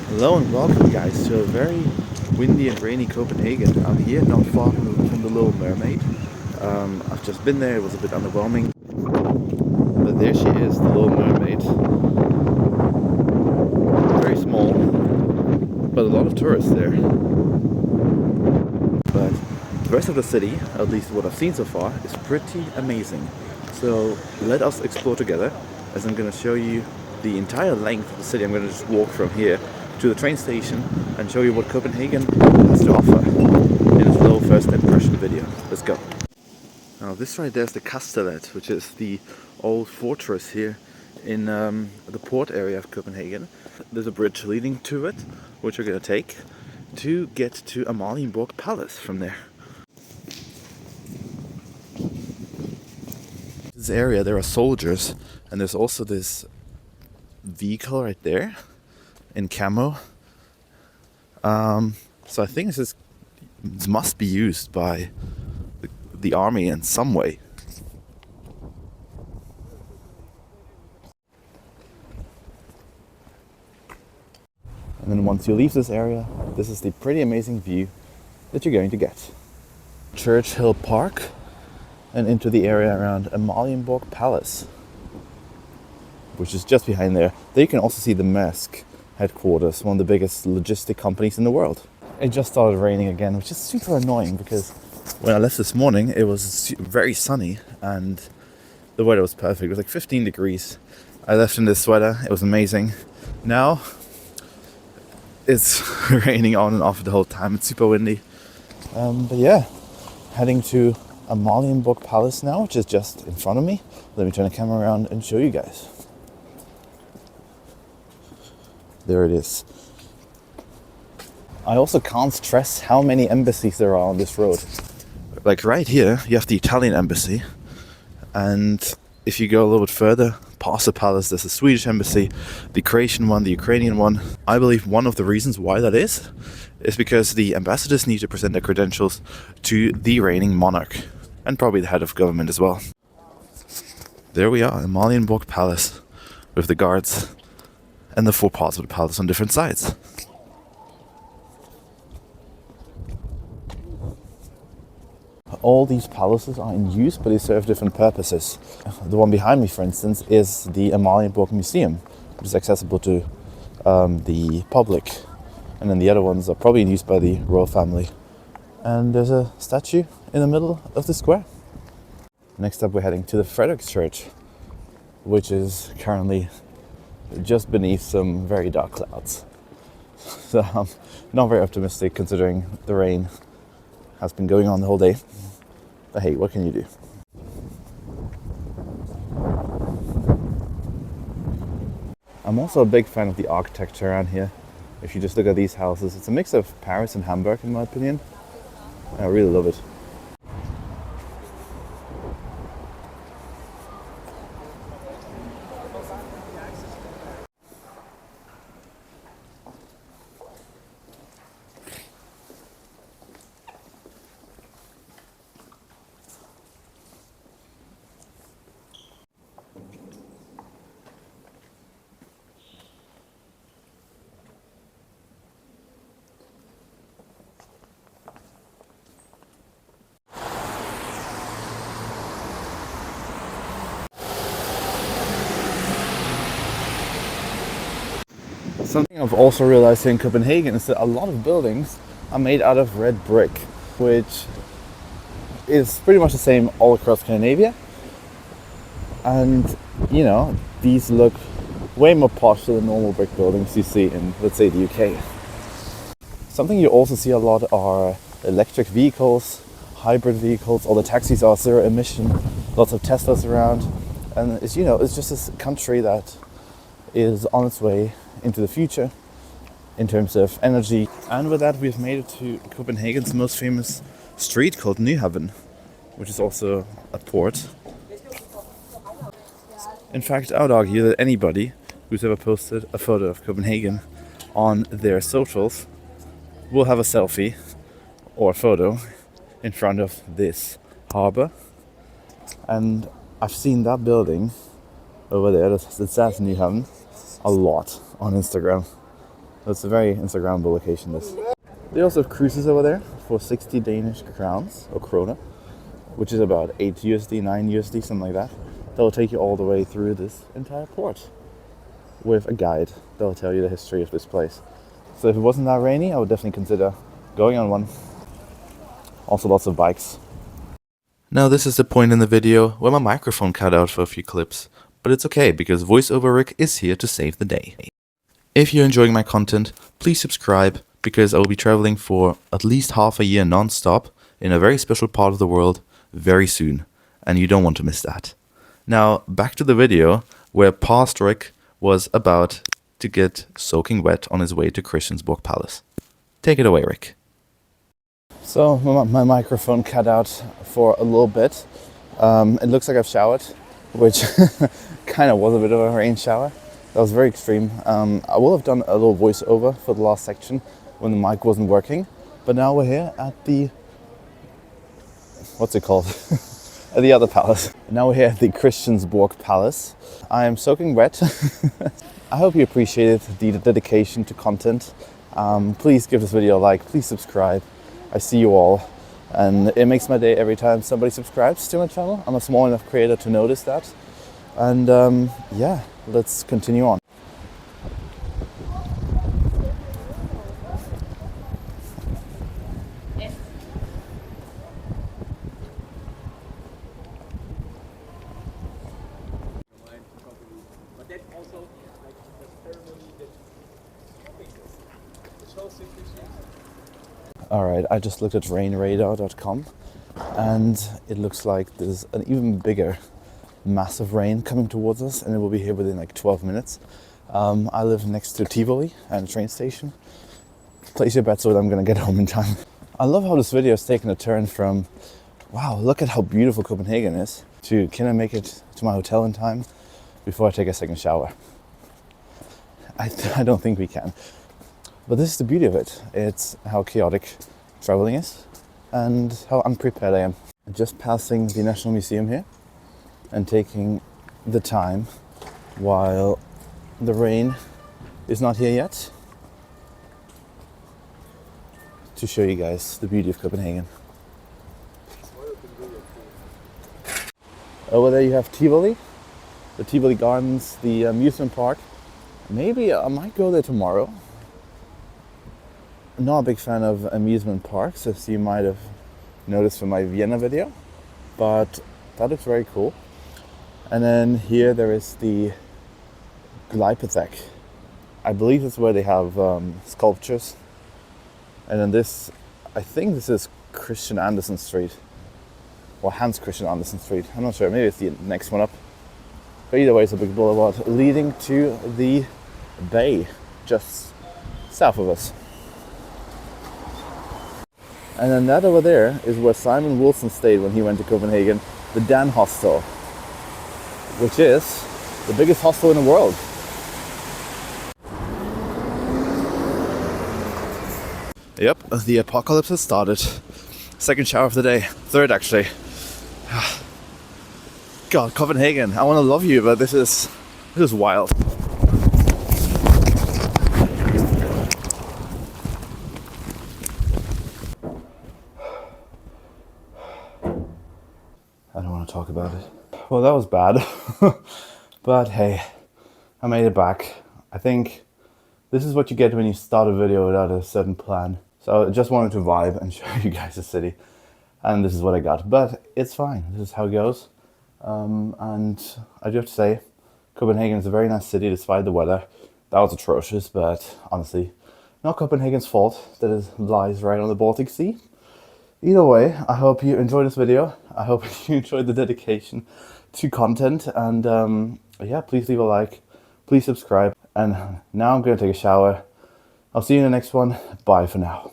Hello and welcome guys to a very windy and rainy Copenhagen. I'm here not far from the Little Mermaid. I've just been there, it was a bit underwhelming. But there she is, the Little Mermaid. Very small, but a lot of tourists there. But the rest of the city, at least what I've seen so far, is pretty amazing. So let us explore together as I'm going to show you the entire length of the city. I'm going to just walk from here to the train station and show you what Copenhagen has to offer in this little first impression video. Let's go. Now this right there is the Kastellet, which is the old fortress here in the port area of Copenhagen. There's a bridge leading to it, which we're going to take to get to Amalienborg Palace from there. This area there are soldiers, and there's also this vehicle right there in camo. So I think this must be used by the army in some way. And then once you leave this area, this is the pretty amazing view that you're going to get. Churchill Park and into the area around Amalienborg Palace, which is just behind there. There you can also see the Maersk headquarters, one of the biggest logistic companies in the world. It just started raining again, which is super annoying because when I left this morning, it was very sunny and the weather was perfect. It was like 15 degrees. I left in this sweater, it was amazing. Now, it's raining on and off the whole time. It's super windy. But yeah, heading to Amalienborg Palace now, which is just in front of me. Let me turn the camera around and show you guys. There it is. I also can't stress how many embassies there are on this road. Like right here, you have the Italian embassy. And if you go a little bit further, past the palace, there's the Swedish embassy, the Croatian one, the Ukrainian one. I believe one of the reasons why that is because the ambassadors need to present their credentials to the reigning monarch. And probably the head of government as well. There we are, Amalienborg Palace, with the guards and the four parts of the palace on different sides. All these palaces are in use, but they serve different purposes. The one behind me, for instance, is the Amalienborg Museum, which is accessible to the public. And then the other ones are probably in use by the royal family. And there's a statue in the middle of the square. Next up, we're heading to the Frederiks, which is currently just beneath some very dark clouds. So I'm not very optimistic considering the rain has been going on the whole day. But hey, what can you do? I'm also a big fan of the architecture around here. If you just look at these houses, it's a mix of Paris and Hamburg in my opinion. I really love it. Something I've also realized here in Copenhagen is that a lot of buildings are made out of red brick, which is pretty much the same all across Scandinavia. And, you know, these look way more posh than the normal brick buildings you see in, let's say, the UK. Something you also see a lot are electric vehicles, hybrid vehicles. All the taxis are zero emission, lots of Teslas around. And it's, you know, it's just this country that is on its way into the future in terms of energy. And with that, we've made it to Copenhagen's most famous street called Nyhavn, which is also a port. In fact, I would argue that anybody who's ever posted a photo of Copenhagen on their socials will have a selfie or a photo in front of this harbor. And I've seen that building over there that says Nyhavn a lot on Instagram. That's a very Instagrammable location, this. They also have cruises over there for 60 Danish crowns, or krona, which is about 8 USD, 9 USD, something like that. They'll take you all the way through this entire port with a guide. They'll tell you the history of this place. So if it wasn't that rainy, I would definitely consider going on one. Also lots of bikes. Now this is the point in the video where my microphone cut out for a few clips, but it's okay because VoiceOver Rick is here to save the day. If you're enjoying my content, please subscribe because I will be traveling for at least half a year non-stop in a very special part of the world very soon, and you don't want to miss that. Now back to the video where past Rick was about to get soaking wet on his way to Christiansborg Palace. Take it away, Rick. So my microphone cut out for a little bit. It looks like I've showered, which kind of was a bit of a rain shower. That was very extreme. I will have done a little voiceover for the last section when the mic wasn't working, but now we're here at the, what's it called? At the other palace. Now we're here at the Christiansborg Palace. I am soaking wet. I hope you appreciated the dedication to content. Please give this video a like, please subscribe. I see you all, and it makes my day every time somebody subscribes to my channel. I'm a small enough creator to notice that. And yeah, let's continue on. Alright, I just looked at rainradar.com and it looks like there's an even bigger massive rain coming towards us, and it will be here within like 12 minutes. I live next to Tivoli and a train station. Place your bets so that I'm gonna get home in time. I love how this video has taken a turn from, wow, look at how beautiful Copenhagen is, to can I make it to my hotel in time before I take a second shower? I don't think we can. But this is the beauty of it. It's how chaotic traveling is and how unprepared I am. Just passing the National Museum here and taking the time while the rain is not here yet to show you guys the beauty of Copenhagen. Over there you have Tivoli, the Tivoli Gardens, the amusement park. Maybe I might go there tomorrow. I'm not a big fan of amusement parks, as you might have noticed from my Vienna video, but that looks very cool. And then here there is the Glyptothek. I believe it's where they have sculptures. And then this, I think this is Christian Andersen Street, or Hans Christian Andersen Street. I'm not sure, maybe it's the next one up. But either way, it's a big boulevard leading to the bay just south of us. And then that over there is where Simon Wilson stayed when he went to Copenhagen, the Dan Hostel, which is the biggest hostel in the world. Yep, the apocalypse has started. Second shower of the day. Third, actually. God, Copenhagen, I want to love you, but this is wild. I don't want to talk about it. Well, that was bad. But hey, I made it back. I think this is what you get when you start a video without a certain plan. So I just wanted to vibe and show you guys the city. And this is what I got. But it's fine. This is how it goes. And I do have to say, Copenhagen is a very nice city despite the weather. That was atrocious, but honestly, not Copenhagen's fault that it lies right on the Baltic Sea. Either way, I hope you enjoyed this video. I hope you enjoyed the dedication to content. And yeah, please leave a like. Please subscribe. And now I'm going to take a shower. I'll see you in the next one. Bye for now.